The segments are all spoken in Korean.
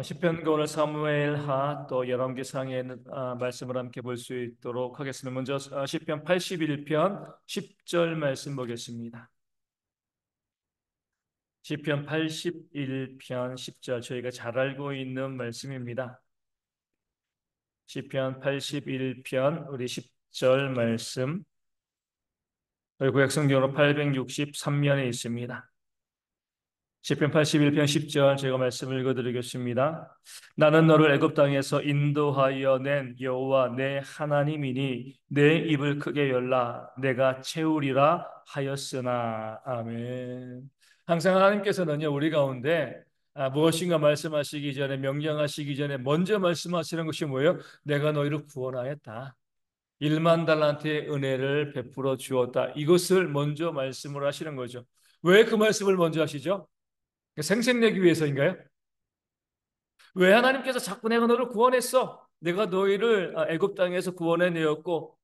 시편과 오늘 사무엘하 또 열왕기상의 말씀을 함께 볼 수 있도록 하겠습니다. 먼저 시편 81편 10절 말씀 보겠습니다. 시편 81편 10절 저희가 잘 알고 있는 말씀입니다. 시편 81편 우리 10절 말씀 저희 구약성경으로 863면에 있습니다. 시편 81편 10절 제가 말씀을 읽어드리겠습니다. 나는 너를 애굽 땅에서 인도하여 낸 여호와 내 하나님이니 내 입을 크게 열라 내가 채우리라 하였으나. 아멘. 항상 하나님께서는요 우리 가운데 무엇인가 말씀하시기 전에 명령하시기 전에 먼저 말씀하시는 것이 뭐예요? 내가 너희를 구원하였다. 1만 달란트의 은혜를 베풀어 주었다. 이것을 먼저 말씀을 하시는 거죠. 왜 그 말씀을 먼저 하시죠? 생색내기 위해서인가요? 왜 하나님께서 자꾸 내가 너를 구원했어? 내가 너희를 애굽 땅에서 구원해내었고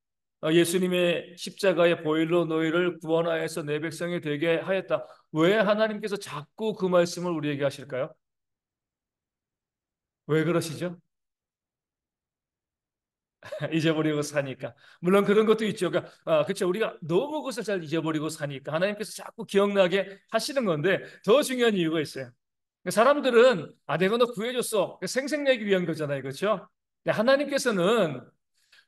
예수님의 십자가의 보혈로 너희를 구원하여서 내 백성이 되게 하였다. 왜 하나님께서 자꾸 그 말씀을 우리에게 하실까요? 왜 그러시죠? 잊어버리고 사니까. 물론 그런 것도 있죠. 그러니까, 그렇죠. 우리가 너무 그것을 잘 잊어버리고 사니까 하나님께서 자꾸 기억나게 하시는 건데 더 중요한 이유가 있어요. 사람들은 내가 너 구해줬어 생색내기 위한 거잖아요, 그렇죠? 근데 하나님께서는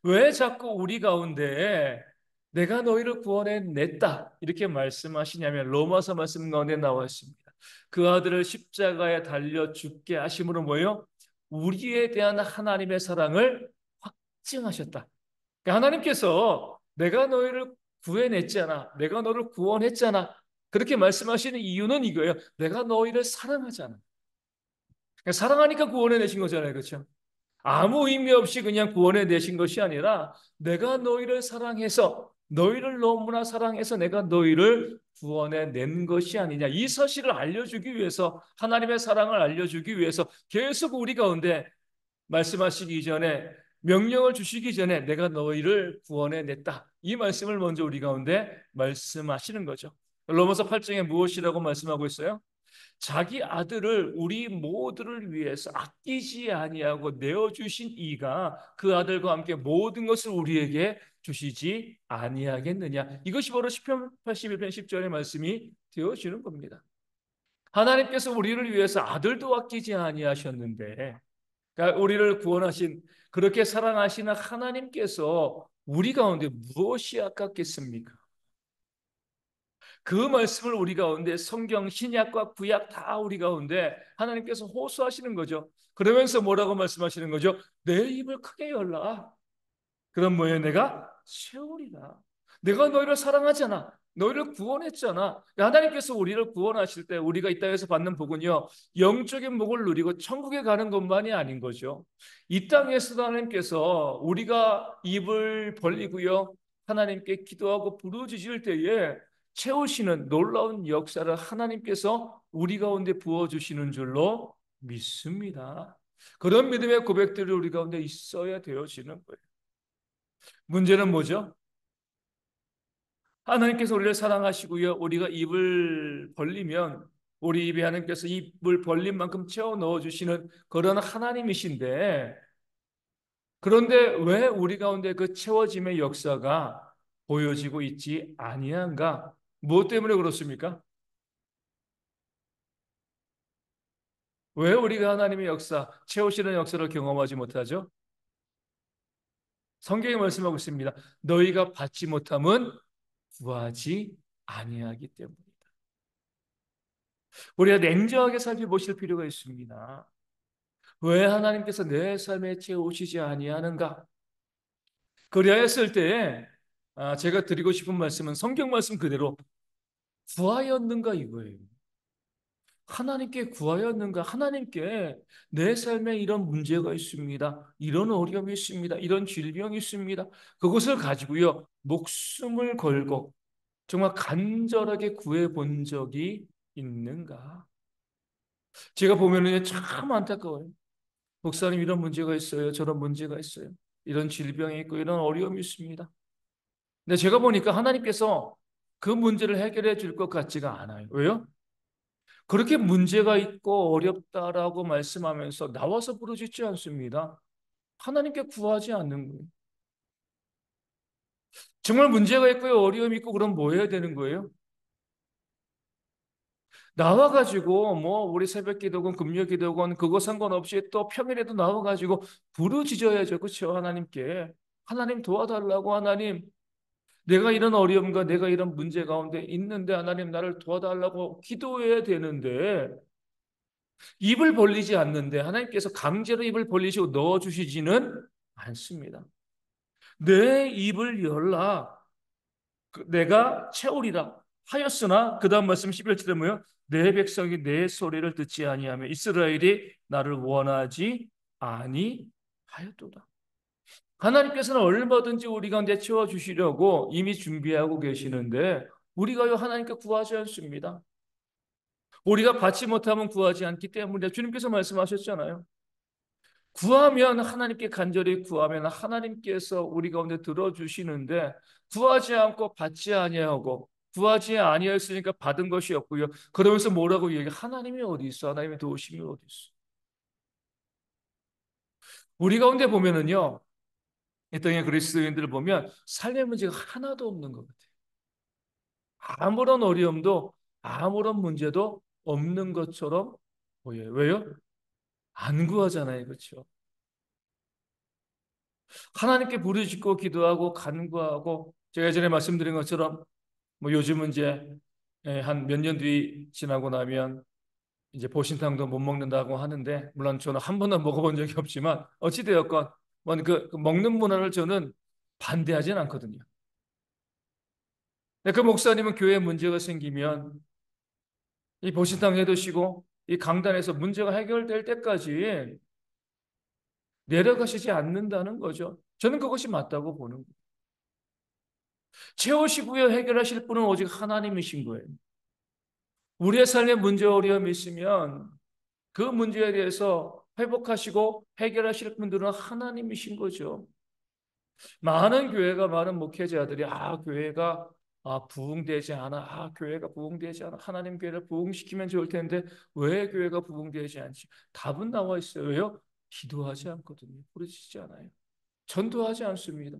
왜 자꾸 우리 가운데 내가 너희를 구원해냈다 이렇게 말씀하시냐면 로마서 말씀 가운데 나와 있습니다. 그 아들을 십자가에 달려 죽게 하심으로 뭐예요? 우리에 대한 하나님의 사랑을 확증하셨다. 그러니까 하나님께서 내가 너희를 구해냈잖아, 내가 너를 구원했잖아, 그렇게 말씀하시는 이유는 이거예요. 내가 너희를 사랑하잖아. 그러니까 사랑하니까 구원해 내신 거잖아요. 그렇죠? 아무 의미 없이 그냥 구원해 내신 것이 아니라 내가 너희를 사랑해서 너희를 너무나 사랑해서 내가 너희를 구원해 낸 것이 아니냐. 이 사실을 알려주기 위해서 하나님의 사랑을 알려주기 위해서 계속 우리 가운데 말씀하시기 전에 명령을 주시기 전에 내가 너희를 구원해 냈다. 이 말씀을 먼저 우리 가운데 말씀하시는 거죠. 로마서 8장에 무엇이라고 말씀하고 있어요? 자기 아들을 우리 모두를 위해서 아끼지 아니하고 내어주신 이가 그 아들과 함께 모든 것을 우리에게 주시지 아니하겠느냐. 이것이 바로 시편 81편 10절의 말씀이 되어지는 겁니다. 하나님께서 우리를 위해서 아들도 아끼지 아니하셨는데, 그러니까 우리를 구원하신 그렇게 사랑하시는 하나님께서 우리 가운데 무엇이 아깝겠습니까? 그 말씀을 우리 가운데 성경 신약과 구약 다 우리 가운데 하나님께서 호소하시는 거죠. 그러면서 뭐라고 말씀하시는 거죠? 내 입을 크게 열라. 그럼 뭐예요? 내가 채우리라. 내가 너희를 사랑하잖아. 너희를 구원했잖아. 하나님께서 우리를 구원하실 때 우리가 이 땅에서 받는 복은요, 영적인 복을 누리고 천국에 가는 것만이 아닌 거죠. 이 땅에서도 하나님께서 우리가 입을 벌리고요, 하나님께 기도하고 부르짖을 때에 채우시는 놀라운 역사를 하나님께서 우리 가운데 부어주시는 줄로 믿습니다. 그런 믿음의 고백들이 우리 가운데 있어야 되어지는 거예요. 문제는 뭐죠? 하나님께서 우리를 사랑하시고요. 우리가 입을 벌리면 우리 입에 하나님께서 입을 벌린 만큼 채워 넣어 주시는 그런 하나님이신데, 그런데 왜 우리 가운데 그 채워짐의 역사가 보여지고 있지 아니한가? 무엇 때문에 그렇습니까? 왜 우리가 하나님의 역사, 채우시는 역사를 경험하지 못하죠? 성경이 말씀하고 있습니다. 너희가 받지 못함은 구하지 아니하기 때문에. 우리가 냉정하게 살펴보실 필요가 있습니다. 왜 하나님께서 내 삶에 채우시지 아니하는가? 그리하였을 때에 제가 드리고 싶은 말씀은 성경 말씀 그대로 구하였는가 이거예요. 하나님께 구하였는가? 하나님께 내 삶에 이런 문제가 있습니다. 이런 어려움이 있습니다. 이런 질병이 있습니다. 그것을 가지고요, 목숨을 걸고 정말 간절하게 구해 본 적이 있는가? 제가 보면은 참 안타까워요. 목사님 이런 문제가 있어요. 저런 문제가 있어요. 이런 질병이 있고 이런 어려움이 있습니다. 근데 제가 보니까 하나님께서 그 문제를 해결해 줄 것 같지가 않아요. 왜요? 그렇게 문제가 있고 어렵다라고 말씀하면서 나와서 부르짖지 않습니다. 하나님께 구하지 않는 거예요. 정말 문제가 있고요, 어려움이 있고, 그럼 뭐 해야 되는 거예요? 나와가지고, 뭐, 우리 새벽 기도건, 금요 기도건, 그거 상관없이 또 평일에도 나와가지고 부르짖어야죠. 그렇죠? 하나님께. 하나님 도와달라고, 하나님. 내가 이런 어려움과 내가 이런 문제 가운데 있는데, 하나님 나를 도와달라고 기도해야 되는데, 입을 벌리지 않는데, 하나님께서 강제로 입을 벌리시고 넣어주시지는 않습니다. 내 입을 열라. 내가 채우리라 하였으나 그 다음 말씀 11절에 뭐요? 내 백성이 내 소리를 듣지 아니하며 이스라엘이 나를 원하지 아니하였도다. 하나님께서는 얼마든지 우리 가운데 채워주시려고 이미 준비하고 계시는데 우리가요 하나님께 구하지 않습니다. 우리가 받지 못하면 구하지 않기 때문에 주님께서 말씀하셨잖아요. 구하면 하나님께 간절히 구하면 하나님께서 우리 가운데 들어주시는데 구하지 않고 받지 아니하고 구하지 아니하였으니까 받은 것이 없고요. 그러면서 뭐라고 얘기해? 하나님이 어디 있어? 하나님의 도우심이 어디 있어? 우리 가운데 보면은요. 이 땅의 그리스도인들을 보면 삶의 문제가 하나도 없는 것 같아요. 아무런 어려움도 아무런 문제도 없는 것처럼 보여요. 왜요? 안 구하잖아요. 그렇죠? 하나님께 부르짖고 기도하고 간구하고 제가 예전에 말씀드린 것처럼 뭐 요즘은 이제 한 몇 년 뒤 지나고 나면 이제 보신탕도 못 먹는다고 하는데 물론 저는 한 번도 먹어본 적이 없지만 어찌되었건 뭐그 먹는 문화를 저는 반대하진 않거든요. 근데 그 목사님은 교회에 문제가 생기면 이 보신탕 해두시고 이 강단에서 문제가 해결될 때까지 내려가시지 않는다는 거죠. 저는 그것이 맞다고 보는 거예요. 채우시고요 해결하실 분은 오직 하나님이신 거예요. 우리의 삶에 문제 어려움이 있으면 그 문제에 대해서 회복하시고 해결하실 분들은 하나님이신 거죠. 많은 교회가 많은 목회자들이 교회가 부흥되지 않아. 교회가 부흥되지 않아. 하나님 교회를 부흥시키면 좋을 텐데 왜 교회가 부흥되지 않지? 답은 나와 있어요. 왜요? 기도하지 않거든요. 부르짖지 않아요. 전도하지 않습니다.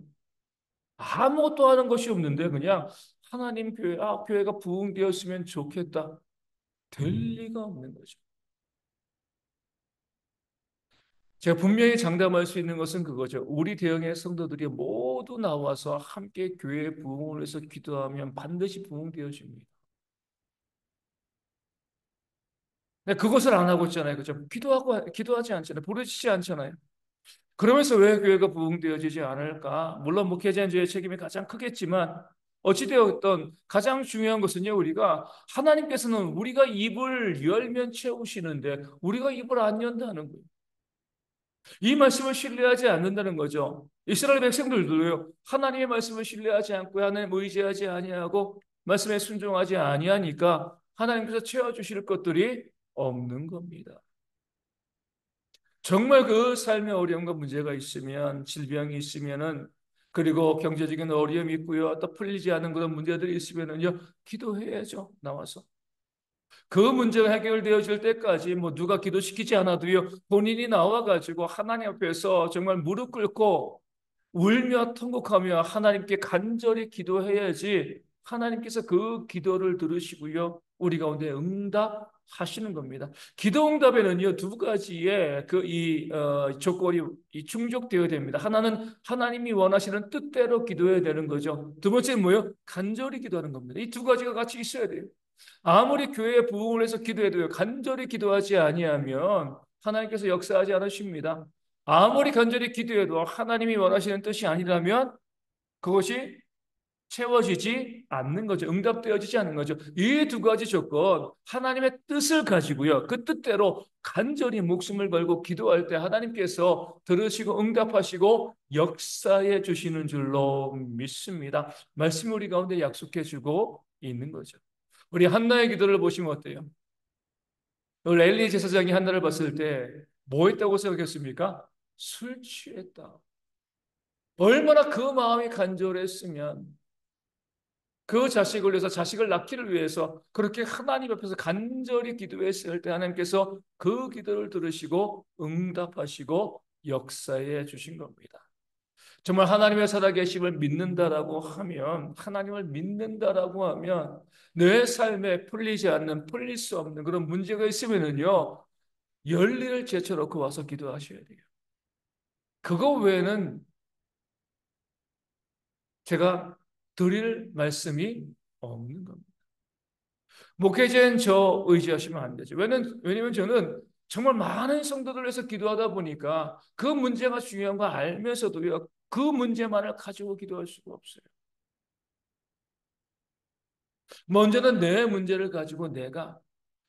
아무것도 하는 것이 없는데 그냥 하나님 교회, 교회가 부흥되었으면 좋겠다. 될 리가 없는 거죠. 제가 분명히 장담할 수 있는 것은 그거죠. 우리 대형의 성도들이 모두 나와서 함께 교회 부흥을 위해서 기도하면 반드시 부흥되어집니다. 근데 그것을 안 하고 있잖아요. 그죠? 기도하지 않잖아요. 부르짖지 않잖아요. 그러면서 왜 교회가 부흥되어지지 않을까? 물론 목회자의 책임이 가장 크겠지만 어찌되었던 가장 중요한 것은요. 우리가 하나님께서는 우리가 입을 열면 채우시는데 우리가 입을 안 연다는 거예요. 이 말씀을 신뢰하지 않는다는 거죠. 이스라엘 백성들도요. 하나님의 말씀을 신뢰하지 않고 하나님 의지하지 아니하고 말씀에 순종하지 아니하니까 하나님께서 채워주실 것들이 없는 겁니다. 정말 그 삶의 어려움과 문제가 있으면 질병이 있으면은 그리고 경제적인 어려움이 있고요. 또 풀리지 않은 그런 문제들이 있으면은요. 기도해야죠. 나와서. 그 문제가 해결되어질 때까지 뭐 누가 기도시키지 않아도요. 본인이 나와가지고 하나님 앞에서 정말 무릎 꿇고 울며 통곡하며 하나님께 간절히 기도해야지 하나님께서 그 기도를 들으시고요. 우리 가운데 응답하시는 겁니다. 기도 응답에는요, 두 가지의 조건이 충족되어야 됩니다. 하나는 하나님이 원하시는 뜻대로 기도해야 되는 거죠. 두 번째는 뭐예요? 간절히 기도하는 겁니다. 이 두 가지가 같이 있어야 돼요. 아무리 교회에 부흥을 해서 기도해도요, 간절히 기도하지 아니하면 하나님께서 역사하지 않으십니다. 아무리 간절히 기도해도 하나님이 원하시는 뜻이 아니라면 그것이 채워지지 않는 거죠. 응답되어지지 않는 거죠. 이 두 가지 조건, 하나님의 뜻을 가지고요. 그 뜻대로 간절히 목숨을 걸고 기도할 때 하나님께서 들으시고 응답하시고 역사해 주시는 줄로 믿습니다. 말씀 우리 가운데 약속해 주고 있는 거죠. 우리 한나의 기도를 보시면 어때요? 엘리 제사장이 한나를 봤을 때 뭐 했다고 생각했습니까? 술 취했다. 얼마나 그 마음이 간절했으면 그 자식을 위해서 자식을 낳기를 위해서 그렇게 하나님 앞에서 간절히 기도했을 때 하나님께서 그 기도를 들으시고 응답하시고 역사해 주신 겁니다. 정말 하나님의 살아계심을 믿는다라고 하면 하나님을 믿는다라고 하면 내 삶에 풀리지 않는 풀릴 수 없는 그런 문제가 있으면은요 열리를 제쳐놓고 와서 기도하셔야 돼요. 그거 외에는 제가 드릴 말씀이 없는 겁니다. 목회자인 저 의지하시면 안 되죠. 왜냐면 저는 정말 많은 성도들 위해서 기도하다 보니까 그 문제가 중요한 거 알면서도요, 그 문제만을 가지고 기도할 수가 없어요. 먼저는 내 문제를 가지고 내가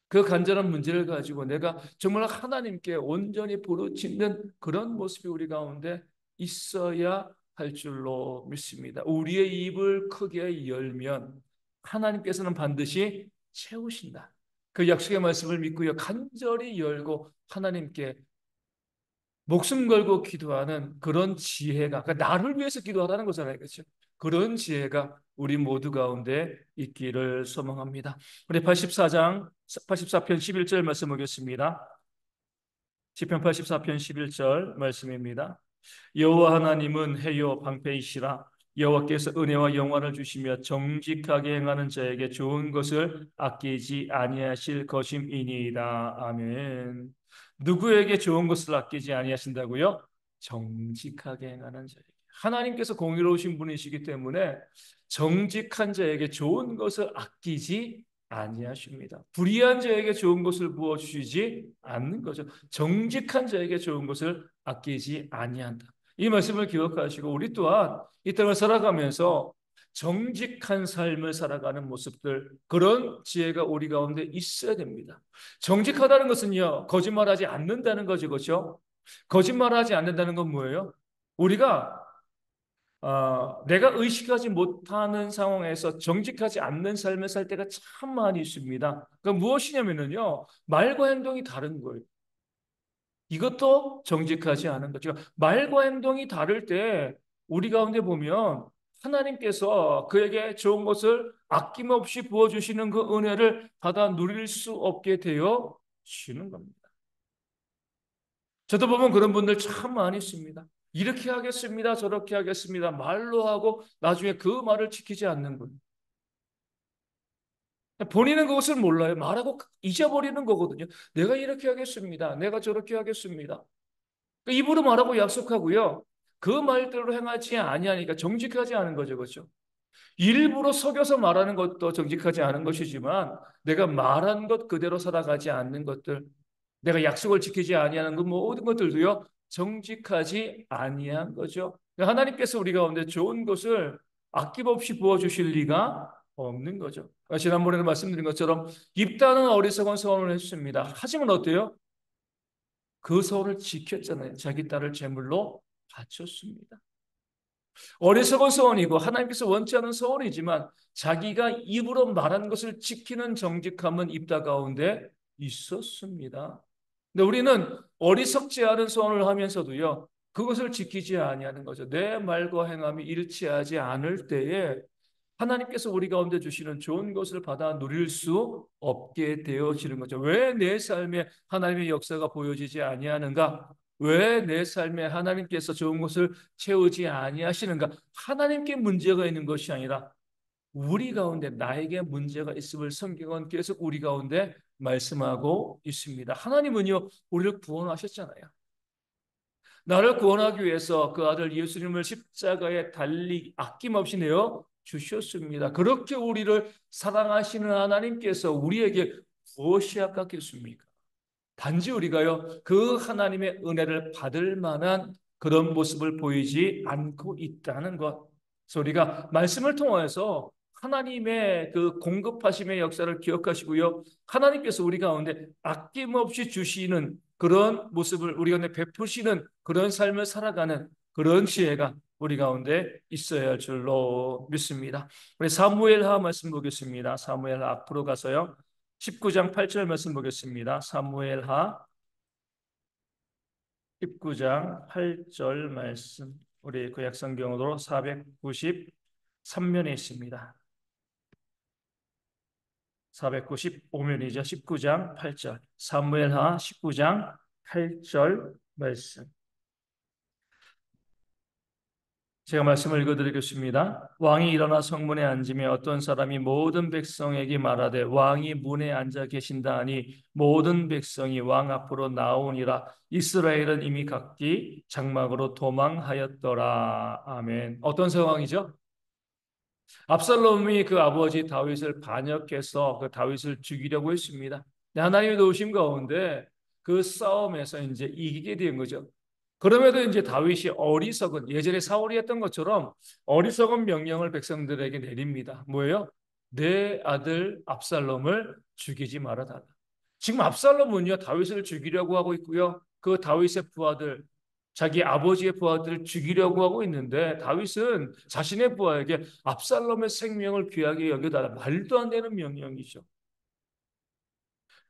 그 간절한 문제를 가지고 내가 정말 하나님께 온전히 부르짖는 그런 모습이 우리 가운데 있어야 할 줄로 믿습니다. 우리의 입을 크게 열면 하나님께서는 반드시 채우신다. 그 약속의 말씀을 믿고요. 간절히 열고 하나님께 목숨 걸고 기도하는 그런 지혜가 그러니까 나를 위해서 기도하라는 거잖아요. 그렇죠? 그런 지혜가 우리 모두 가운데 있기를 소망합니다. 우리 84장 84편 11절 말씀 보겠습니다. 시편 84편 11절 말씀입니다. 여호와 하나님은 해요 방패이시라. 여호와께서 은혜와 영화를 주시며 정직하게 행하는 자에게 좋은 것을 아끼지 아니하실 것임이니이다. 아멘. 누구에게 좋은 것을 아끼지 아니하신다고요? 정직하게 행하는 자에게. 하나님께서 공의로우신 분이시기 때문에 정직한 자에게 좋은 것을 아끼지 아니하십니다. 불의한 자에게 좋은 것을 부어 주시지 않는 거죠. 정직한 자에게 좋은 것을 아끼지 아니한다. 이 말씀을 기억하시고 우리 또한 이 땅을 살아가면서 정직한 삶을 살아가는 모습들 그런 지혜가 우리 가운데 있어야 됩니다. 정직하다는 것은요 거짓말하지 않는다는 거죠, 그렇죠? 거짓말하지 않는다는 건 뭐예요? 우리가 내가 의식하지 못하는 상황에서 정직하지 않는 삶을 살 때가 참 많이 있습니다. 그러니까 무엇이냐면요 말과 행동이 다른 거예요. 이것도 정직하지 않은 거죠. 그러니까 말과 행동이 다를 때 우리 가운데 보면 하나님께서 그에게 좋은 것을 아낌없이 부어주시는 그 은혜를 받아 누릴 수 없게 되어 지는 겁니다. 저도 보면 그런 분들 참 많이 있습니다. 이렇게 하겠습니다. 저렇게 하겠습니다. 말로 하고 나중에 그 말을 지키지 않는 분. 본인은 그것을 몰라요. 말하고 잊어버리는 거거든요. 내가 이렇게 하겠습니다. 내가 저렇게 하겠습니다. 입으로 말하고 약속하고요. 그 말대로 행하지 아니하니까 정직하지 않은 거죠. 그렇죠? 일부러 속여서 말하는 것도 정직하지 않은 것이지만 내가 말한 것 그대로 살아가지 않는 것들 내가 약속을 지키지 아니하는 그 모든 것들도요. 정직하지 아니한 거죠. 하나님께서 우리 가운데 좋은 것을 아낌없이 부어주실 리가 없는 거죠. 지난번에도 말씀드린 것처럼 입다는 어리석은 소원을 했습니다. 하지만 어때요? 그 서울을 지켰잖아요. 자기 딸을 제물로 바쳤습니다. 어리석은 서원이고 하나님께서 원치 않은 서원이지만 자기가 입으로 말한 것을 지키는 정직함은 입다 가운데 있었습니다. 근데 우리는 어리석지 않은 서원을 하면서도요. 그것을 지키지 아니하는 거죠. 내 말과 행함이 일치하지 않을 때에 하나님께서 우리 가운데 주시는 좋은 것을 받아 누릴 수 없게 되어지는 거죠. 왜 내 삶에 하나님의 역사가 보여지지 아니하는가? 왜 내 삶에 하나님께서 좋은 것을 채우지 아니하시는가? 하나님께 문제가 있는 것이 아니라 우리 가운데 나에게 문제가 있음을 성경은 계속 우리 가운데 말씀하고 있습니다. 하나님은요, 우리를 구원하셨잖아요. 나를 구원하기 위해서 그 아들 예수님을 십자가에 달리 아낌없이 내어 주셨습니다. 그렇게 우리를 사랑하시는 하나님께서 우리에게 무엇이 아깝겠습니까? 단지 우리가요, 그 하나님의 은혜를 받을 만한 그런 모습을 보이지 않고 있다는 것. 그래서 우리가 말씀을 통해서 하나님의 그 공급하심의 역사를 기억하시고요. 하나님께서 우리 가운데 아낌없이 주시는 그런 모습을 우리 가운데 베푸시는 그런 삶을 살아가는 그런 지혜가 우리 가운데 있어야 할 줄로 믿습니다. 우리 사무엘하 말씀 보겠습니다. 사무엘하 앞으로 가서요. 19장 8절 말씀 보겠습니다. 사무엘하 19장 8절 말씀. 우리 구약성경으로 493면에 있습니다. 495면이죠. 19장 8절. 사무엘하 19장 8절 말씀. 제가 말씀을 읽어드리겠습니다. 왕이 일어나 성문에 앉으며 어떤 사람이 모든 백성에게 말하되 왕이 문에 앉아 계신다 하니 모든 백성이 왕 앞으로 나오니라. 이스라엘은 이미 각기 장막으로 도망하였더라. 아멘. 어떤 상황이죠? 압살롬이 그 아버지 다윗을 반역해서 그 다윗을 죽이려고 했습니다. 근데 하나님의 도우심 가운데 그 싸움에서 이제 이기게 된 거죠. 그럼에도 이제 다윗이 어리석은 예전에 사울이 했던 것처럼 어리석은 명령을 백성들에게 내립니다. 뭐예요? 내 아들 압살롬을 죽이지 말아달라. 지금 압살롬은요 다윗을 죽이려고 하고 있고요. 그 다윗의 부하들 자기 아버지의 부하들을 죽이려고 하고 있는데 다윗은 자신의 부하에게 압살롬의 생명을 귀하게 여겨달라. 말도 안 되는 명령이죠.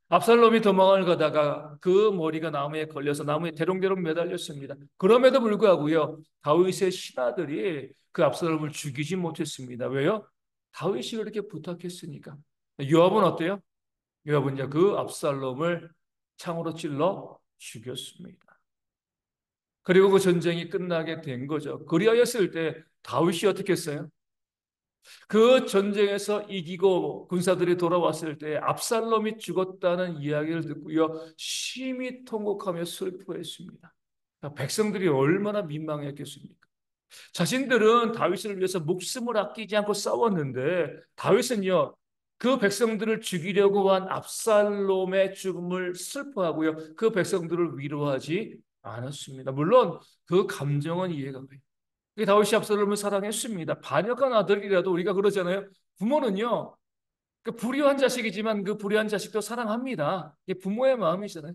압살롬이 도망을 가다가 그 머리가 나무에 걸려서 나무에 대롱대롱 매달렸습니다. 그럼에도 불구하고요, 다윗의 신하들이 그 압살롬을 죽이지 못했습니다. 왜요? 다윗이 그렇게 부탁했으니까. 요압은 어때요? 요압은요, 그 압살롬을 창으로 찔러 죽였습니다. 그리고 그 전쟁이 끝나게 된 거죠. 그리하였을 때 다윗이 어떻게 했어요? 그 전쟁에서 이기고 군사들이 돌아왔을 때 압살롬이 죽었다는 이야기를 듣고요. 심히 통곡하며 슬퍼했습니다. 백성들이 얼마나 민망했겠습니까? 자신들은 다윗을 위해서 목숨을 아끼지 않고 싸웠는데 다윗은요. 그 백성들을 죽이려고 한 압살롬의 죽음을 슬퍼하고요. 그 백성들을 위로하지 않았습니다. 물론 그 감정은 이해가 가요. 다윗이 압살롬을 사랑했습니다. 반역한 아들이라도 우리가 그러잖아요. 부모는요, 그 불의한 자식이지만 그 불의한 자식도 사랑합니다. 이게 부모의 마음이잖아요.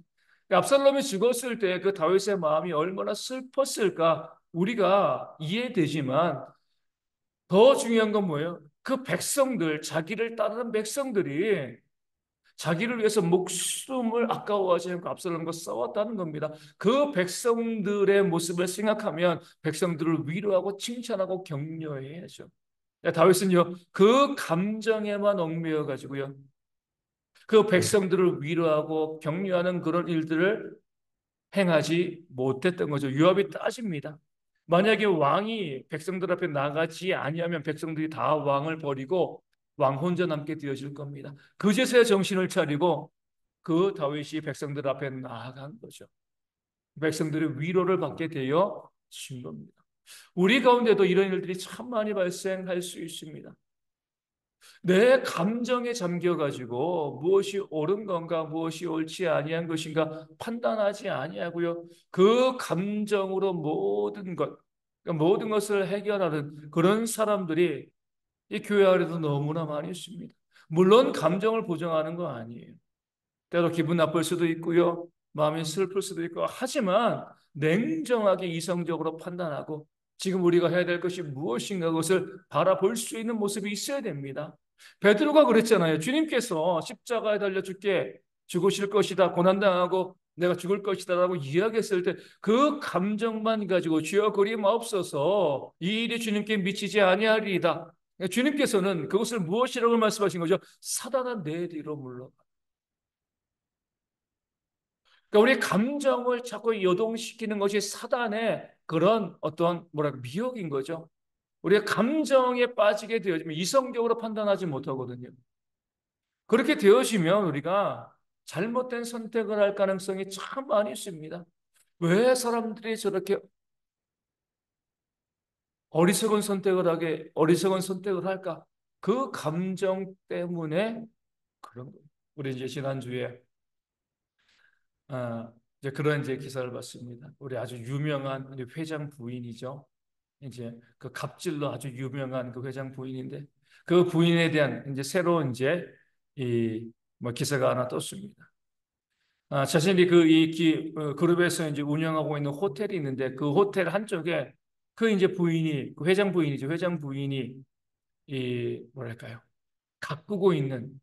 압살롬이 죽었을 때 그 다윗의 마음이 얼마나 슬펐을까 우리가 이해되지만 더 중요한 건 뭐예요? 그 백성들, 자기를 따르는 백성들이 자기를 위해서 목숨을 아까워하지 않고 압살롬과 싸웠다는 겁니다. 그 백성들의 모습을 생각하면 백성들을 위로하고 칭찬하고 격려해야죠. 다윗은요, 그 감정에만 얽매여 가지고요, 그 백성들을 위로하고 격려하는 그런 일들을 행하지 못했던 거죠. 요압이 따집니다. 만약에 왕이 백성들 앞에 나가지 아니하면 백성들이 다 왕을 버리고 왕 혼자 남게 되어질 겁니다. 그제서야 정신을 차리고 그 다윗이 백성들 앞에 나아간 거죠. 백성들의 위로를 받게 되어 진 겁니다. 우리 가운데도 이런 일들이 참 많이 발생할 수 있습니다. 내 감정에 잠겨가지고 무엇이 옳은 건가 무엇이 옳지 아니한 것인가 판단하지 아니하고요. 그 감정으로 모든 것, 그러니까 모든 것을 해결하는 그런 사람들이 이 교회 안에도 너무나 많이 있습니다. 물론 감정을 보정하는 거 아니에요. 때로 기분 나쁠 수도 있고요. 마음이 슬플 수도 있고 하지만 냉정하게 이성적으로 판단하고 지금 우리가 해야 될 것이 무엇인가 그것을 바라볼 수 있는 모습이 있어야 됩니다. 베드로가 그랬잖아요. 주님께서 십자가에 달려 죽으실 것이다. 고난당하고 내가 죽을 것이다라고 이야기했을 때 그 감정만 가지고 주여 그리 마옵소서 이 일이 주님께 미치지 아니하리이다. 주님께서는 그것을 무엇이라고 말씀하신 거죠? 사단아 내 뒤로 물러가. 그러니까 우리 감정을 자꾸 요동시키는 것이 사단의 그런 어떤 뭐랄까 미혹인 거죠. 우리가 감정에 빠지게 되어지면 이성적으로 판단하지 못하거든요. 그렇게 되어지면 우리가 잘못된 선택을 할 가능성이 참 많이 있습니다. 왜 사람들이 저렇게 어리석은 선택을 할까? 그 감정 때문에 그런 거예요. 우리 이제 지난주에 이제 그런 이제 기사를 봤습니다. 우리 아주 유명한 우리 회장 부인이죠. 이제 그 갑질로 아주 유명한 그 회장 부인인데 그 부인에 대한 이제 새로 이제 이 뭐 기사가 하나 떴습니다. 자신이 그룹에서 이제 운영하고 있는 호텔이 있는데 그 호텔 한쪽에 그 이제 부인이 그 회장 부인이죠. 회장 부인이 이 뭐랄까요? 가꾸고 있는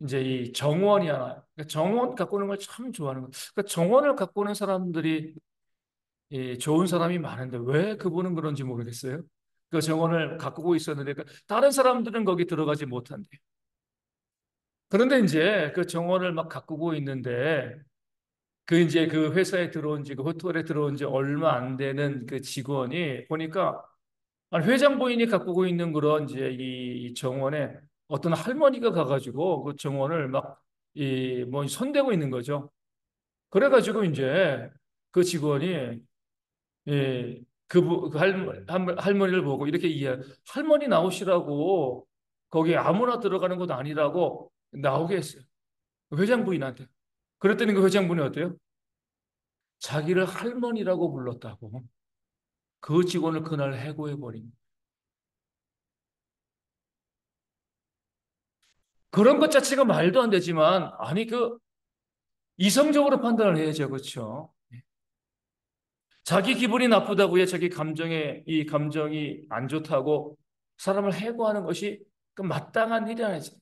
이제 이 정원이 하나. 그러니까 정원 가꾸는 걸 참 좋아하는 거예요. 그러니까 정원을 가꾸는 사람들이 좋은 사람이 많은데 왜 그분은 그런지 모르겠어요. 그 정원을 가꾸고 있었는데 다른 사람들은 거기 들어가지 못한대. 그런데 이제 그 정원을 막 가꾸고 있는데 그 이제 그 회사에 들어온 지 그 호텔에 들어온 지 얼마 안 되는 그 직원이 보니까 아니, 회장 부인이 가꾸고 있는 그런 이제 이 정원에 어떤 할머니가 가가지고 그 정원을 막 이 뭐 손대고 있는 거죠. 그래가지고 이제 그 직원이 할머니를 보고 이렇게 할머니 나오시라고 거기 아무나 들어가는 곳 아니라고 나오게 했어요. 그 회장 부인한테. 그랬더니 그 회장 분이 어때요? 자기를 할머니라고 불렀다고. 그 직원을 그날 해고해버린. 그런 것 자체가 말도 안 되지만, 아니, 이성적으로 판단을 해야죠. 그렇죠? 자기 기분이 나쁘다고요. 자기 이 감정이 안 좋다고 사람을 해고하는 것이 그 마땅한 일이 아니지.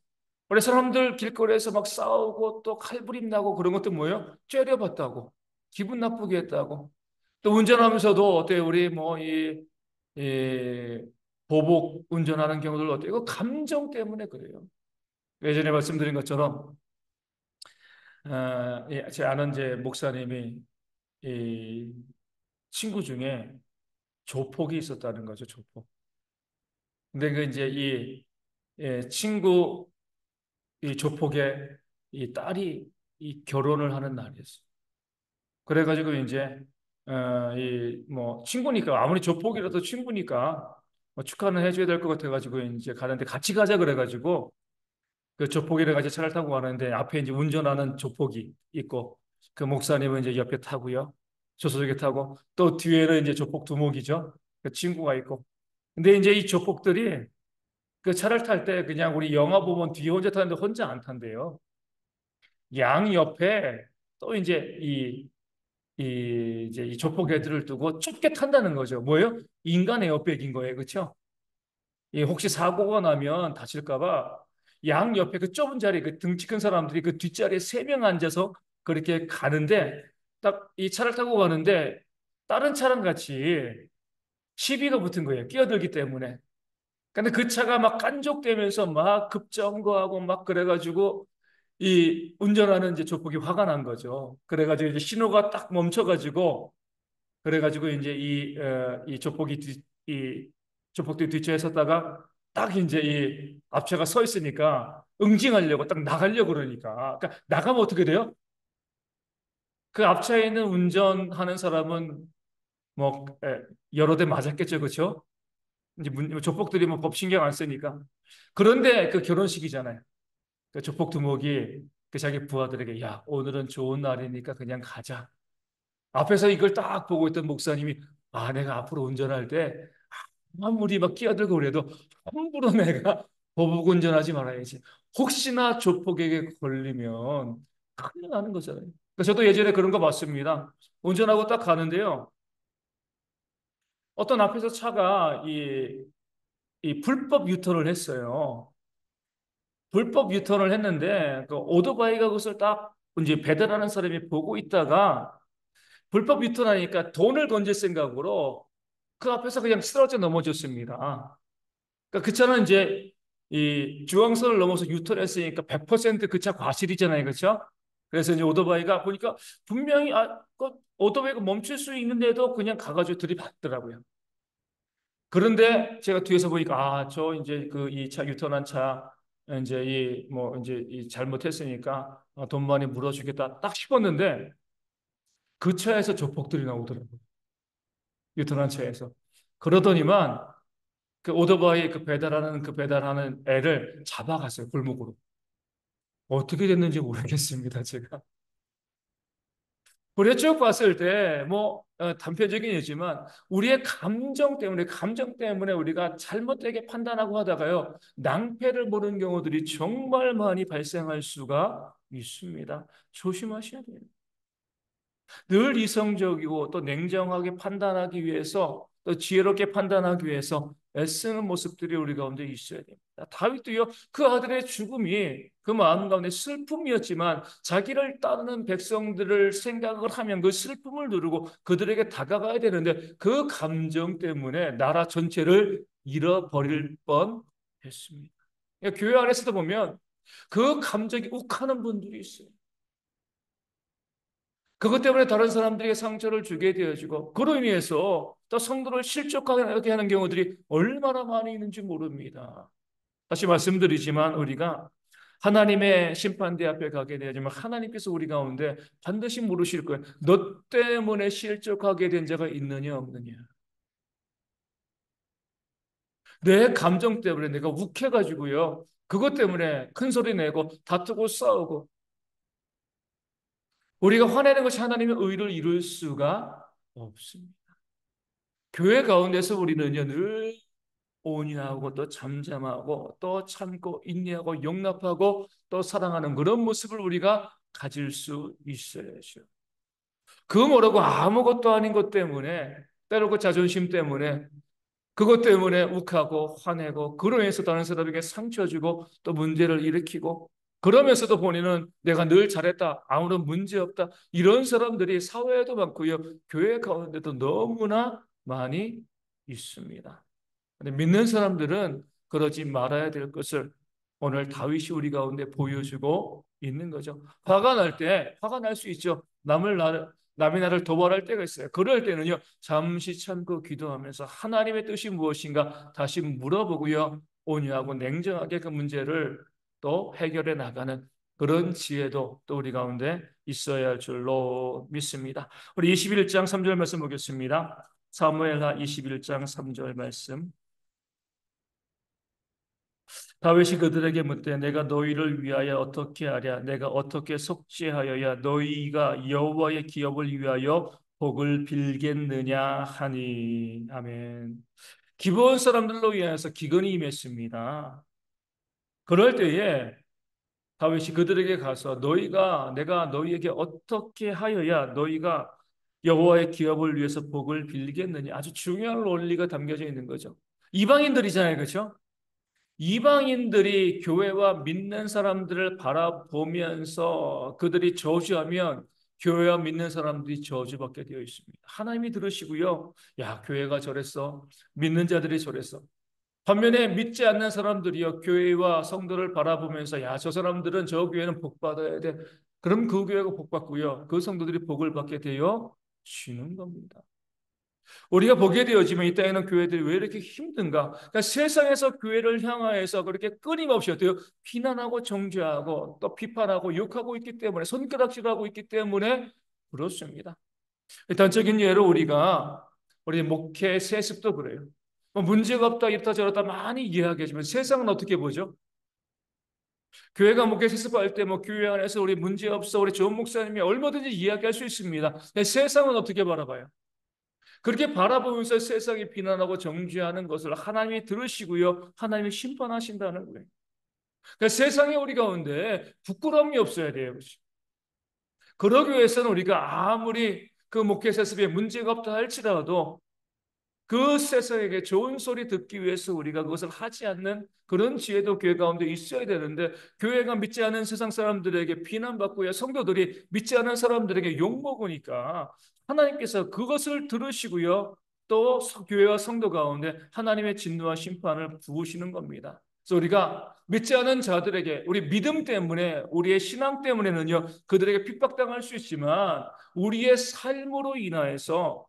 원래 사람들 길거리에서 막 싸우고 또 칼부림 나고 그런 것도 뭐예요? 째려봤다고. 기분 나쁘게 했다고. 또 운전하면서도 어때요? 우리 이 보복 운전하는 경우들 어때요? 이거 감정 때문에 그래요. 예전에 말씀드린 것처럼 제 아는 제 목사님이 이 친구 중에 조폭이 있었다는 거죠, 조폭. 근데 그 이제 친구 이 조폭의 이 딸이 이 결혼을 하는 날이었어요. 그래가지고 이제 이 뭐 친구니까 아무리 조폭이라도 친구니까 뭐 축하는 해줘야 될 것 같아가지고 이제 가는데 같이 가자 그래가지고 그 조폭이랑 같이 차를 타고 가는데 앞에 이제 운전하는 조폭이 있고 그 목사님은 이제 옆에 타고요. 조수석에 타고 또 뒤에는 이제 조폭 두목이죠. 그 친구가 있고. 근데 이제 이 조폭들이 그 차를 탈 때 그냥 우리 영화 보면 뒤에 혼자 타는데 혼자 안 탄대요. 양 옆에 또 이제 이제 이 조폭 애들을 두고 좁게 탄다는 거죠. 뭐예요? 인간 에어백인 거예요. 그렇죠? 혹시 사고가 나면 다칠까봐 양 옆에 그 좁은 자리, 그 등치 큰 사람들이 그 뒷자리에 세 명 앉아서 그렇게 가는데 딱 이 차를 타고 가는데 다른 차랑 같이 시비가 붙은 거예요. 끼어들기 때문에. 근데 그 차가 막 깐족대면서 막 급정거하고 막 그래가지고 이 운전하는 이제 조폭이 화가 난 거죠. 그래가지고 이제 신호가 딱 멈춰가지고 그래가지고 이제 이 조폭들이 뒷차에 섰다가 딱 이제 이 앞차가 서 있으니까 응징하려고 딱 나가려고 그러니까 나가면 어떻게 돼요? 그 앞차에 있는 운전하는 사람은 뭐 여러 대 맞았겠죠, 그렇죠? 이제 조폭들이 뭐 법 신경 안 쓰니까. 그런데 그 결혼식이잖아요. 그 조폭 두목이 그 자기 부하들에게 야, 오늘은 좋은 날이니까 그냥 가자. 앞에서 이걸 딱 보고 있던 목사님이 내가 앞으로 운전할 때 아무리 막 끼어들고 그래도 함부로 내가 보복 운전하지 말아야지. 혹시나 조폭에게 걸리면 큰일 나는 거잖아요. 그러니까 저도 예전에 그런 거 봤습니다. 운전하고 딱 가는데요. 어떤 앞에서 차가 이 불법 유턴을 했어요. 불법 유턴을 했는데 그 오토바이가 그것을 딱 이제 배달하는 사람이 보고 있다가 불법 유턴하니까 돈을 건질 생각으로 그 앞에서 그냥 쓰러져 넘어졌습니다. 그러니까 그 차는 이제 이 중앙선을 넘어서 유턴했으니까 100%그 차 과실이잖아요. 그렇죠? 그래서 이제 오토바이가 보니까 분명히 그 오토바이가 멈출 수 있는데도 그냥 가가지고 들이받더라고요. 그런데 제가 뒤에서 보니까 저 이제 그 이 차 유턴한 차 이제 이제 이 잘못했으니까 돈 많이 물어주겠다 딱 싶었는데 그 차에서 조폭들이 나오더라고요. 유턴한 차에서. 그러더니만 그 오토바이 그 배달하는 애를 잡아갔어요. 골목으로. 어떻게 됐는지 모르겠습니다. 제가. 우리가 쭉 봤을 때, 뭐, 단편적인 예지만, 우리의 감정 때문에 우리가 잘못되게 판단하고 하다가요, 낭패를 보는 경우들이 정말 많이 발생할 수가 있습니다. 조심하셔야 돼요. 늘 이성적이고 또 냉정하게 판단하기 위해서 또 지혜롭게 판단하기 위해서 애쓰는 모습들이 우리 가운데 있어야 됩니다. 다윗도요, 그 아들의 죽음이 그 마음 가운데 슬픔이었지만 자기를 따르는 백성들을 생각을 하면 그 슬픔을 누르고 그들에게 다가가야 되는데 그 감정 때문에 나라 전체를 잃어버릴 뻔했습니다. 교회 안에서도 보면 그 감정이 욱하는 분들이 있어요. 그것 때문에 다른 사람들에게 상처를 주게 되어지고 그로 인해서 또 성도를 실족하게 하는 경우들이 얼마나 많이 있는지 모릅니다. 다시 말씀드리지만 우리가 하나님의 심판대 앞에 가게 되지만 하나님께서 우리 가운데 반드시 물으실 거예요. 너 때문에 실족하게 된 자가 있느냐 없느냐. 내 감정 때문에 내가 욱해가지고요. 그것 때문에 큰 소리 내고 다투고 싸우고 우리가 화내는 것이 하나님의 의를 이룰 수가 없습니다. 교회 가운데서 우리는요, 늘 온유하고 또 잠잠하고 또 참고 인내하고 용납하고 또 사랑하는 그런 모습을 우리가 가질 수 있어야죠. 그 뭐라고 아무것도 아닌 것 때문에 때로고 자존심 때문에 그것 때문에 욱하고 화내고 그로 인해서 다른 사람에게 상처 주고 또 문제를 일으키고 그러면서도 본인은 내가 늘 잘했다 아무런 문제 없다 이런 사람들이 사회에도 많고요 교회 가운데도 너무나 많이 있습니다. 근데 믿는 사람들은 그러지 말아야 될 것을 오늘 다윗이 우리 가운데 보여주고 있는 거죠. 화가 날 때, 화가 날 수 있죠. 남이 나를 도발할 때가 있어요. 그럴 때는요, 잠시 참고 기도하면서 하나님의 뜻이 무엇인가 다시 물어보고요, 온유하고 냉정하게 그 문제를 또 해결해 나가는 그런 지혜도 또 우리 가운데 있어야 할 줄로 믿습니다. 우리 21장 3절 말씀 보겠습니다. 사무엘하 21장 3절 말씀. 다윗이 그들에게 묻되 내가 너희를 위하여 어떻게 하랴 내가 어떻게 속죄하여야 너희가 여호와의 기업을 위하여 복을 빌겠느냐 하니 아멘. 기브온 사람들로 인해서 기근이 임했습니다. 그럴 때에 다윗이 그들에게 가서 너희가 내가 너희에게 어떻게 하여야 너희가 여호와의 기업을 위해서 복을 빌겠느냐 아주 중요한 논리가 담겨져 있는 거죠. 이방인들이잖아요, 그렇죠? 이방인들이 교회와 믿는 사람들을 바라보면서 그들이 저주하면 교회와 믿는 사람들이 저주받게 되어 있습니다. 하나님이 들으시고요. 야, 교회가 저랬어. 믿는 자들이 저랬어. 반면에 믿지 않는 사람들이요. 교회와 성도를 바라보면서 야, 저 사람들은 저 교회는 복 받아야 돼. 그럼 그 교회가 복 받고요. 그 성도들이 복을 받게 되어 지는 겁니다. 우리가 보게 되어지면 이 땅에는 교회들이 왜 이렇게 힘든가? 그러니까 세상에서 교회를 향하여서 그렇게 끊임없이 어때요? 비난하고 정죄하고 또 비판하고 욕하고 있기 때문에 손가락질하고 있기 때문에 그렇습니다. 단적인 예로 우리 목회 세습도 그래요. 뭐 문제가 없다 이렇다 저렇다 많이 이야기하지만 세상은 어떻게 보죠? 교회가 목회 세습할 때 뭐 교회 안에서 우리 문제 없어 우리 좋은 목사님이 얼마든지 이야기할 수 있습니다. 근데 세상은 어떻게 바라봐요? 그렇게 바라보면서 세상이 비난하고 정죄하는 것을 하나님이 들으시고요. 하나님이 심판하신다는 거예요. 그러니까 세상에 우리 가운데 부끄러움이 없어야 돼요. 그렇죠? 그러기 위해서는 우리가 아무리 그 목회 세습에 문제가 없다 할지라도 그 세상에게 좋은 소리 듣기 위해서 우리가 그것을 하지 않는 그런 지혜도 교회 가운데 있어야 되는데 교회가 믿지 않은 세상 사람들에게 비난받고요. 성도들이 믿지 않은 사람들에게 욕먹으니까 하나님께서 그것을 들으시고요. 또 교회와 성도 가운데 하나님의 진노와 심판을 부으시는 겁니다. 그래서 우리가 믿지 않은 자들에게 우리 믿음 때문에 우리의 신앙 때문에는요. 그들에게 핍박당할 수 있지만 우리의 삶으로 인하여서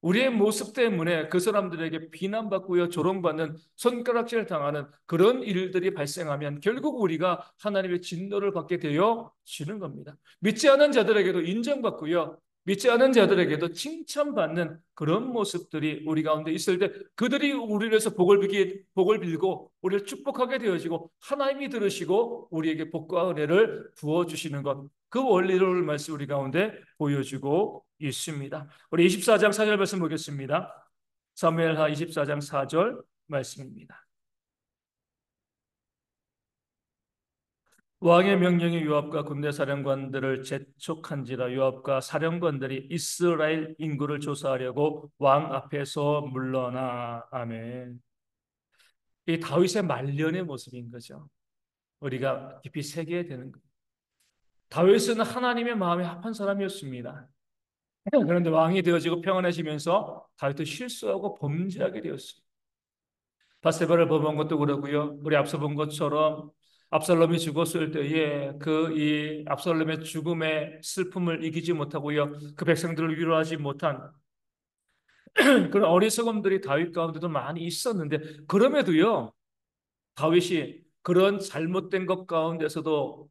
우리의 모습 때문에 그 사람들에게 비난받고요, 조롱받는 손가락질 당하는 그런 일들이 발생하면 결국 우리가 하나님의 진노를 받게 되어 지는 겁니다. 믿지 않은 자들에게도 인정받고요, 믿지 않은 자들에게도 칭찬받는 그런 모습들이 우리 가운데 있을 때 그들이 우리를 위해서 복을 빌고 우리를 축복하게 되어지고 하나님이 들으시고 우리에게 복과 은혜를 부어주시는 것. 그 원리를 말씀 우리 가운데 보여주고 있습니다. 우리 24장 4절 말씀 보겠습니다. 사무엘하 24장 4절 말씀입니다. 왕의 명령이 요압과 군대 사령관들을 재촉한지라 요압과 사령관들이 이스라엘 인구를 조사하려고 왕 앞에서 물러나 아멘. 이 다윗의 말년의 모습인 거죠. 우리가 깊이 새겨야 되는 거예요. 다윗은 하나님의 마음에 합한 사람이었습니다. 그런데 왕이 되어지고 평안해지면서 다윗도 실수하고 범죄하게 되었어요. 바세바를 범한 것도 그러고요. 우리 앞서 본 것처럼 압살롬이 죽었을 때에 그 이 압살롬의 죽음의 슬픔을 이기지 못하고요. 그 백성들을 위로하지 못한 그런 어리석음들이 다윗 가운데도 많이 있었는데 그럼에도요. 다윗이 그런 잘못된 것 가운데서도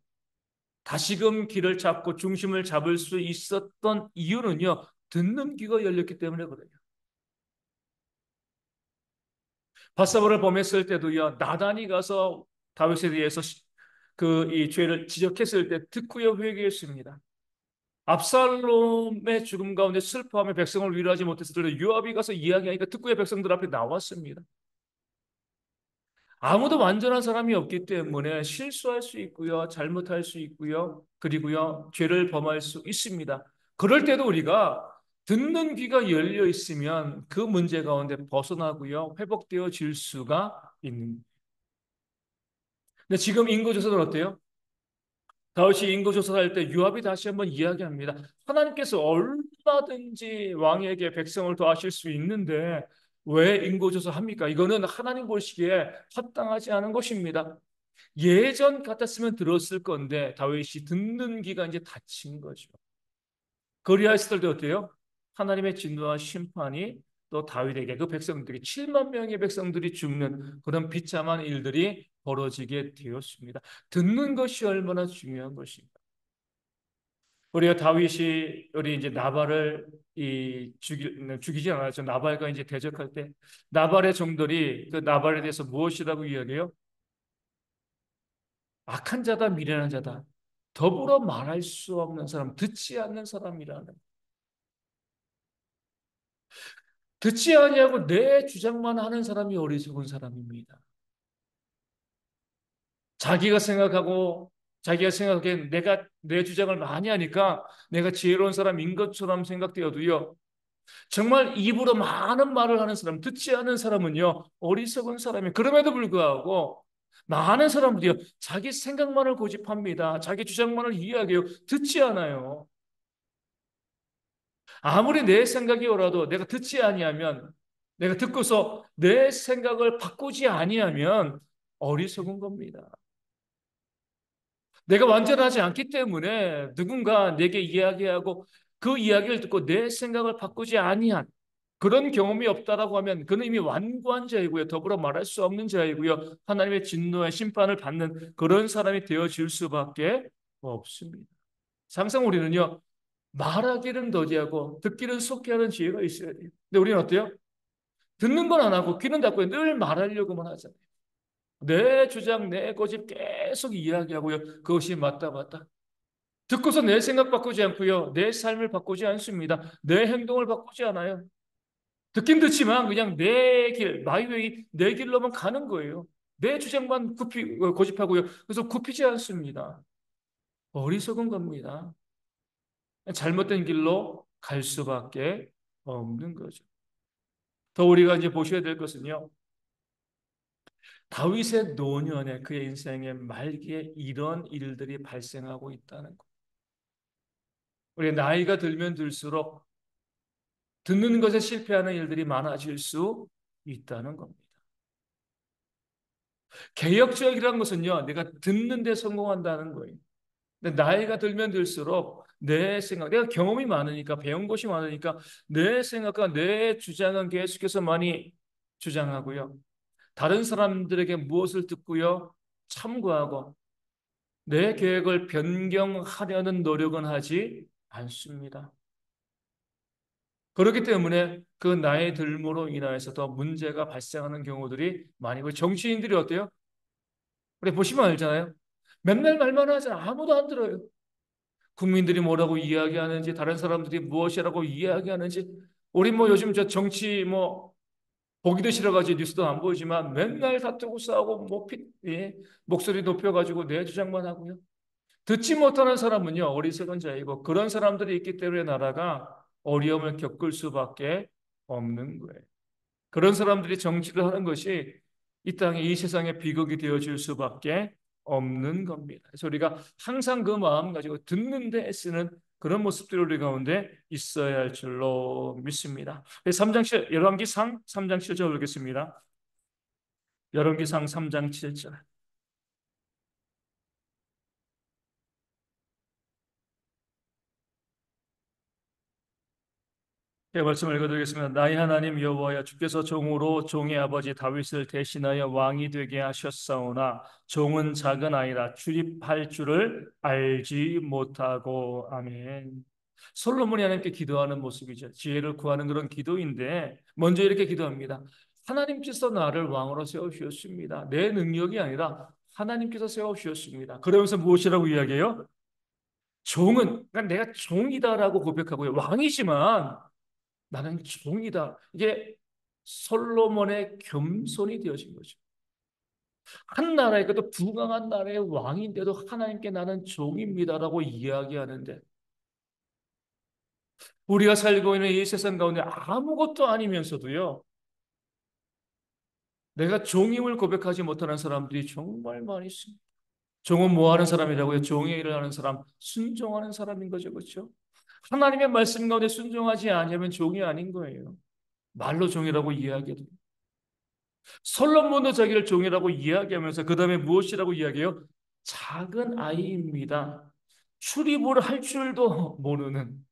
다시금 길을 잡고 중심을 잡을 수 있었던 이유는요. 듣는 귀가 열렸기 때문에 그래요. 바사바를 범했을 때도요. 나단이 가서 다윗에 대해서 그 이 죄를 지적했을 때 듣고요 회개했습니다. 압살롬의 죽음 가운데 슬퍼하며 백성을 위로하지 못했을 때 요압이 가서 이야기하니까 듣고의 백성들 앞에 나왔습니다. 아무도 완전한 사람이 없기 때문에 실수할 수 있고요, 잘못할 수 있고요, 그리고요, 죄를 범할 수 있습니다. 그럴 때도 우리가 듣는 귀가 열려 있으면 그 문제 가운데 벗어나고요, 회복되어질 수가 있는. 근데 지금 인구조사는 어때요? 다윗이 인구조사할 때 요압이 다시 한번 이야기합니다. 하나님께서 얼마든지 왕에게 백성을 더하실 수 있는데 왜 인구조사합니까? 이거는 하나님 보시기에 합당하지 않은 것입니다. 예전 같았으면 들었을 건데 다윗이 듣는 귀가 이제 닫힌 거죠. 그리하였을 때 어때요? 하나님의 진노와 심판이 또 다윗에게 그 백성들이 7만 명의 백성들이 죽는 그런 비참한 일들이 벌어지게 되었습니다. 듣는 것이 얼마나 중요한 것입니다. 우리가 다윗이 우리 이제 나발을 죽이지 않았죠. 나발과 이제 대적할 때 나발의 종들이 그 나발에 대해서 무엇이라고 이야기해요? 악한 자다, 미련한 자다. 더불어 말할 수 없는 사람, 듣지 않는 사람이라는. 듣지 아니하고 내 주장만 하는 사람이 어리석은 사람입니다. 자기가 생각하고 자기가 생각하기엔 내가 내 주장을 많이 하니까 내가 지혜로운 사람인 것처럼 생각되어도요. 정말 입으로 많은 말을 하는 사람, 듣지 않은 사람은요, 어리석은 사람이. 그럼에도 불구하고 많은 사람들이요, 자기 생각만을 고집합니다. 자기 주장만을 이야기해요. 듣지 않아요. 아무리 내 생각이 오라도 내가 듣지 아니하면, 내가 듣고서 내 생각을 바꾸지 아니하면 어리석은 겁니다. 내가 완전하지 않기 때문에 누군가 내게 이야기하고 그 이야기를 듣고 내 생각을 바꾸지 아니한 그런 경험이 없다라고 하면 그는 이미 완고한 자이고요. 더불어 말할 수 없는 자이고요. 하나님의 진노의 심판을 받는 그런 사람이 되어질 수밖에 없습니다. 항상 우리는요. 말하기는 더디하고 듣기는 속히 하는 지혜가 있어야 돼요. 근데 우리는 어때요? 듣는 건 안 하고 귀는 닫고 늘 말하려고만 하잖아요. 내 주장, 내 고집 계속 이야기하고요. 그것이 맞다 맞다. 듣고서 내 생각 바꾸지 않고요. 내 삶을 바꾸지 않습니다. 내 행동을 바꾸지 않아요. 듣긴 듣지만 그냥 내 길, 마이웨이, 내 길로만 가는 거예요. 내 주장만 고집하고요. 그래서 굽히지 않습니다. 어리석은 겁니다. 잘못된 길로 갈 수밖에 없는 거죠. 더 우리가 이제 보셔야 될 것은요. 다윗의 노년에 그의 인생의 말기에 이런 일들이 발생하고 있다는 것. 우리 나이가 들면 들수록 듣는 것에 실패하는 일들이 많아질 수 있다는 겁니다. 개혁적이라는 것은요, 내가 듣는 데 성공한다는 거예요. 근데 나이가 들면 들수록 내 생각, 내가 경험이 많으니까, 배운 것이 많으니까 내 생각과 내 주장은 계속해서 많이 주장하고요. 다른 사람들에게 무엇을 듣고요, 참고하고 내 계획을 변경하려는 노력은 하지 않습니다. 그렇기 때문에 그 나이 들므로 인하여서 더 문제가 발생하는 경우들이 많이 고 정치인들이 어때요? 우리 보시면 알잖아요. 맨날 말만 하잖아. 아무도 안 들어요. 국민들이 뭐라고 이야기하는지 다른 사람들이 무엇이라고 이야기하는지 우리 뭐 요즘 저 정치 뭐 보기도 싫어가지고 뉴스도 안 보이지만 맨날 다투고 싸우고 뭐 예, 목소리 높여가지고 내 주장만 하고요. 듣지 못하는 사람은요 어리석은 자이고 그런 사람들이 있기 때문에 나라가 어려움을 겪을 수밖에 없는 거예요. 그런 사람들이 정치를 하는 것이 이 땅에 이 세상의 비극이 되어질 수밖에 없는 겁니다. 그래서 우리가 항상 그 마음 가지고 듣는 데 애쓰는 그런 모습들이 우리 가운데 있어야 할 줄로 믿습니다. 3장 7, 열왕기상 3장 7절 읽겠습니다. 열왕기상 3장 7절. 예, 말씀을 읽어드리겠습니다. 나의 하나님 여호와여, 주께서 종으로 종의 아버지 다윗을 대신하여 왕이 되게 하셨사오나 종은 작은 아이라 출입할 줄을 알지 못하고. 아멘. 솔로몬이 하나님께 기도하는 모습이죠. 지혜를 구하는 그런 기도인데 먼저 이렇게 기도합니다. 하나님께서 나를 왕으로 세우셨습니다. 내 능력이 아니라 하나님께서 세우셨습니다. 그러면서 무엇이라고 이야기해요? 종은, 그러니까 내가 종이다라고 고백하고요. 왕이지만 나는 종이다. 이게 솔로몬의 겸손이 되어진 거죠. 한 나라의, 그것도 부강한 나라의 왕인데도 하나님께 나는 종입니다라고 이야기하는데, 우리가 살고 있는 이 세상 가운데 아무것도 아니면서도요, 내가 종임을 고백하지 못하는 사람들이 정말 많이 있습니다. 종은 뭐 하는 사람이라고요? 종의 일을 하는 사람, 순종하는 사람인 거죠. 그렇죠? 하나님의 말씀 가운데 순종하지 않으면 종이 아닌 거예요. 말로 종이라고 이야기해도. 솔로몬도 자기를 종이라고 이야기하면서 그 다음에 무엇이라고 이야기해요? 작은 아이입니다. 출입을 할 줄도 모르는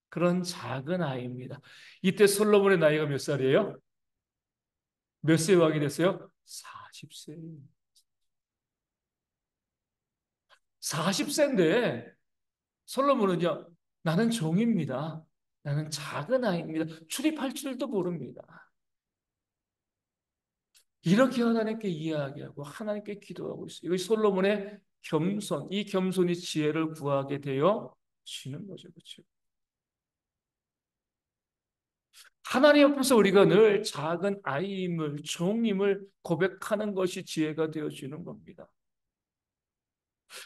그런 작은 아이입니다. 이때 솔로몬의 나이가 몇 살이에요? 몇 세 왕이 됐어요? 40세. 40세인데 솔로몬은요, 나는 종입니다. 나는 작은 아이입니다. 출입할 줄도 모릅니다. 이렇게 하나님께 이야기하고 하나님께 기도하고 있어요. 이것이 솔로몬의 겸손, 이 겸손이 지혜를 구하게 되어 지는 거죠. 그렇죠? 하나님 앞에서 우리가 늘 작은 아이임을, 종임을 고백하는 것이 지혜가 되어지는 겁니다.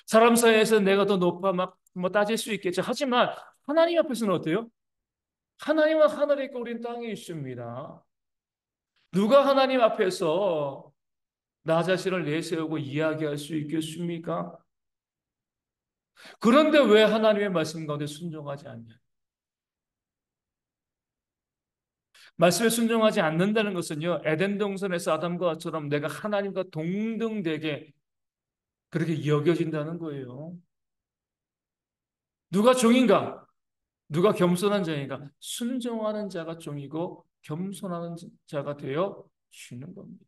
사람 사이에서 내가 더 높아 막 뭐 따질 수 있겠죠. 하지만 하나님 앞에서는 어때요? 하나님은 하늘에 있고 우리는 땅에 있습니다. 누가 하나님 앞에서 나 자신을 내세우고 이야기할 수 있겠습니까? 그런데 왜 하나님의 말씀 가운데 순종하지 않냐? 말씀에 순종하지 않는다는 것은요, 에덴 동산에서 아담과 하와처럼 내가 하나님과 동등되게 그렇게 여겨진다는 거예요. 누가 종인가? 누가 겸손한 자인가? 순종하는 자가 종이고 겸손하는 자가 되어 주는 겁니다.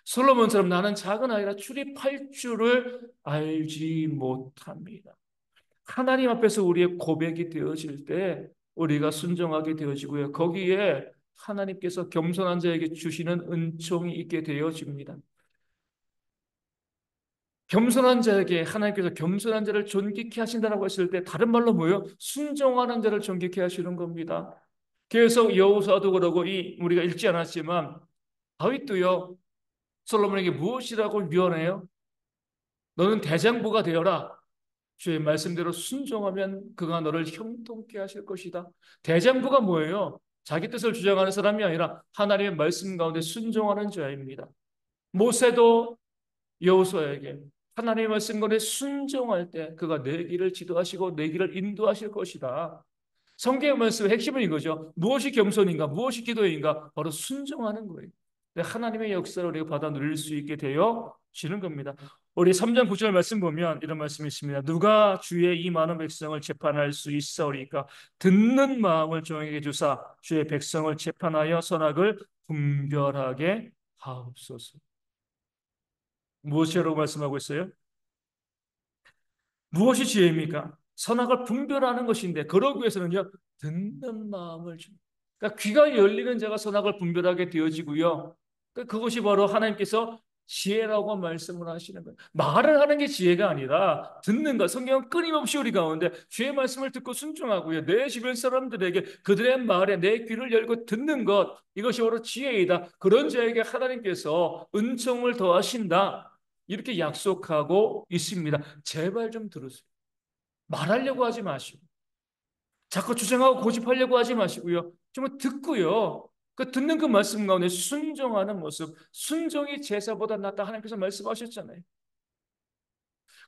솔로몬처럼 나는 작은 아이라 출입할 줄을 알지 못합니다. 하나님 앞에서 우리의 고백이 되어질 때 우리가 순종하게 되어지고요. 거기에 하나님께서 겸손한 자에게 주시는 은총이 있게 되어집니다. 겸손한 자에게 하나님께서 겸손한 자를 존귀케 하신다라고 했을 때 다른 말로 뭐예요? 순종하는 자를 존귀케 하시는 겁니다. 그래서 여호수아도 그러고 이 우리가 읽지 않았지만 다윗도요. 솔로몬에게 무엇이라고 유언해요? 너는 대장부가 되어라. 주의 말씀대로 순종하면 그가 너를 형통케 하실 것이다. 대장부가 뭐예요? 자기 뜻을 주장하는 사람이 아니라 하나님의 말씀 가운데 순종하는 자입니다. 모세도 여호수아에게 하나님의 말씀 가운데 순종할 때 그가 내 길을 지도하시고 내 길을 인도하실 것이다. 성경의 말씀의 핵심은 이거죠. 무엇이 겸손인가? 무엇이 기도인가? 바로 순종하는 거예요. 하나님의 역사를 우리가 받아 누릴 수 있게 되어 지는 겁니다. 우리 3장 9절 말씀 보면 이런 말씀이 있습니다. 누가 주의 이 많은 백성을 재판할 수 있사오리까? 듣는 마음을 종에게 주사 주의 백성을 재판하여 선악을 분별하게 하옵소서. 무엇이라고 말씀하고 있어요? 무엇이 지혜입니까? 선악을 분별하는 것인데 그러기 위해서는요, 듣는 마음을 줍니다. 그러니까 귀가 열리는 자가 선악을 분별하게 되어지고요. 그것이 바로 하나님께서 지혜라고 말씀을 하시는 거예요. 말을 하는 게 지혜가 아니라 듣는 것. 성경은 끊임없이 우리 가운데 주의 말씀을 듣고 순종하고요. 내 주변 사람들에게 그들의 말에 내 귀를 열고 듣는 것. 이것이 바로 지혜이다. 그런 자에게 하나님께서 은총을 더하신다. 이렇게 약속하고 있습니다. 제발 좀 들으세요. 말하려고 하지 마시고 자꾸 주장하고 고집하려고 하지 마시고요. 좀 듣고요. 그 듣는 그 말씀 가운데 순종하는 모습, 순종이 제사보다 낫다 하나님께서 말씀하셨잖아요.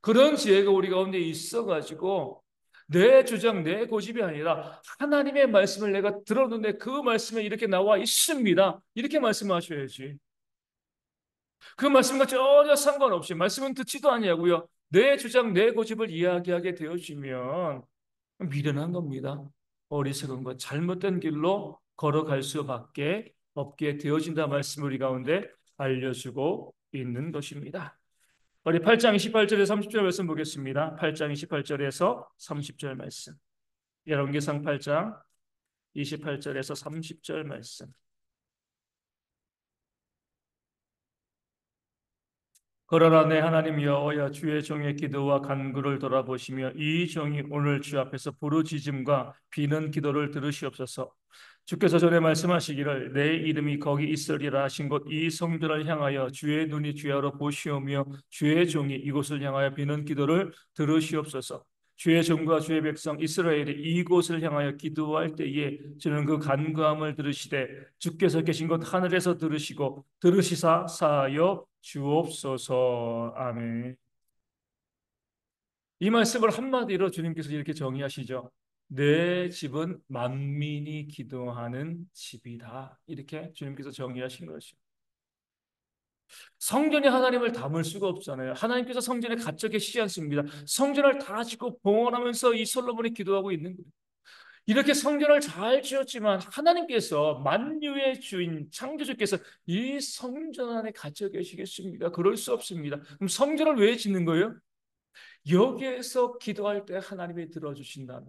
그런 지혜가 우리 가운데 있어가지고 내 주장, 내 고집이 아니라 하나님의 말씀을 내가 들었는데 그 말씀에 이렇게 나와 있습니다. 이렇게 말씀하셔야지. 그 말씀과 전혀 상관없이 말씀은 듣지도 아니하고요. 내 주장, 내 고집을 이야기하게 되어지면 미련한 겁니다. 어리석은 것, 잘못된 길로 걸어갈 수밖에 없게 되어진다 말씀을 우리 가운데 알려주고 있는 것입니다. 우리 8장 28절에서 30절 말씀 보겠습니다. 8장 28절에서 30절 말씀. 열왕기상 8장 28절에서 30절 말씀. 그러나 내 하나님 여호와여, 주의 종의 기도와 간구를 돌아보시며 이 종이 오늘 주 앞에서 부르짖음과 비는 기도를 들으시옵소서. 주께서 전에 말씀하시기를 내 이름이 거기 있으리라 하신 곳 이 성전을 향하여 주의 눈이 주야로 보시오며 주의 종이 이곳을 향하여 비는 기도를 들으시옵소서. 주의 종과 주의 백성 이스라엘이 이곳을 향하여 기도할 때에 주는 그 간구함을 들으시되 주께서 계신 곳 하늘에서 들으시고 들으시사 사하여 주옵소서. 아멘. 이 말씀을 한마디로 주님께서 이렇게 정의하시죠. 내 집은 만민이 기도하는 집이다. 이렇게 주님께서 정의하신 것이죠. 성전이 하나님을 담을 수가 없잖아요. 하나님께서 성전에 갇혀 계시지 않습니다. 성전을 다 짓고 봉헌하면서 이 솔로몬이 기도하고 있는 거예요. 이렇게 성전을 잘 지었지만 하나님께서 만유의 주인 창조주께서 이 성전 안에 갇혀 계시겠습니까? 그럴 수 없습니다. 그럼 성전을 왜 짓는 거예요? 여기에서 기도할 때 하나님이 들어주신다는,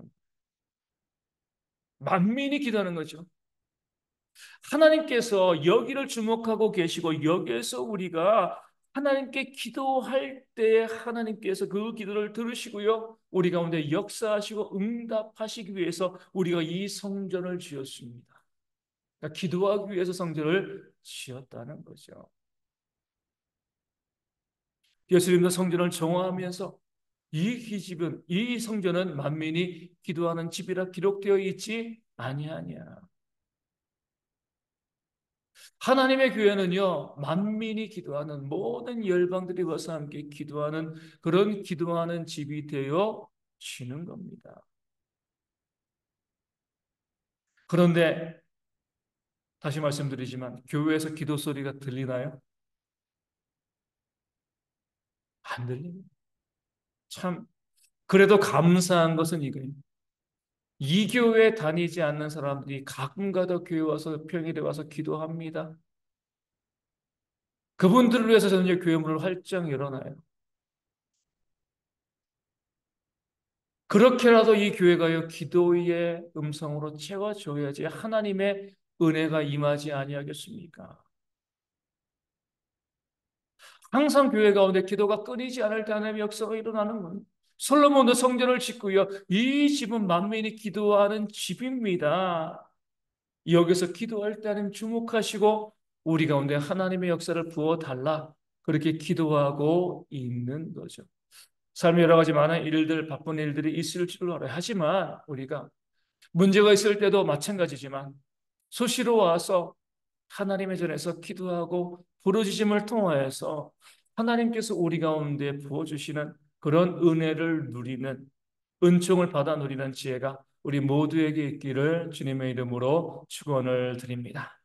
만민이 기도하는 거죠. 하나님께서 여기를 주목하고 계시고 여기에서 우리가 하나님께 기도할 때 하나님께서 그 기도를 들으시고요, 우리 가운데 역사하시고 응답하시기 위해서 우리가 이 성전을 지었습니다. 그러니까 기도하기 위해서 성전을 지었다는 거죠. 예수님도 성전을 정화하면서 이 기집은, 이 성전은 만민이 기도하는 집이라 기록되어 있지 아니하냐. 하나님의 교회는요, 만민이 기도하는, 모든 열방들이 와서 함께 기도하는 그런 기도하는 집이 되어 지는 겁니다. 그런데 다시 말씀드리지만 교회에서 기도 소리가 들리나요? 안 들립니다. 참, 그래도 감사한 것은 이거예요. 이 교회 다니지 않는 사람들이 가끔가다 교회 와서 평일에 와서 기도합니다. 그분들을 위해서 저는 이제 교회 문을 활짝 열어놔요. 그렇게라도 이 교회가요, 기도의 음성으로 채워줘야지 하나님의 은혜가 임하지 아니하겠습니까? 항상 교회 가운데 기도가 끊이지 않을 때 하나님의 역사가 일어나는 겁니다. 솔로몬도 성전을 짓고요, 이 집은 만민이 기도하는 집입니다. 여기서 기도할 때 하나님 주목하시고 우리 가운데 하나님의 역사를 부어달라, 그렇게 기도하고 있는 거죠. 삶에 여러 가지 많은 일들, 바쁜 일들이 있을 줄 알아요. 하지만 우리가 문제가 있을 때도 마찬가지지만 수시로 와서 하나님의 전에서 기도하고 부르짖음을 통하여서 하나님께서 우리 가운데 부어주시는 그런 은혜를 누리는, 은총을 받아 누리는 지혜가 우리 모두에게 있기를 주님의 이름으로 축원을 드립니다.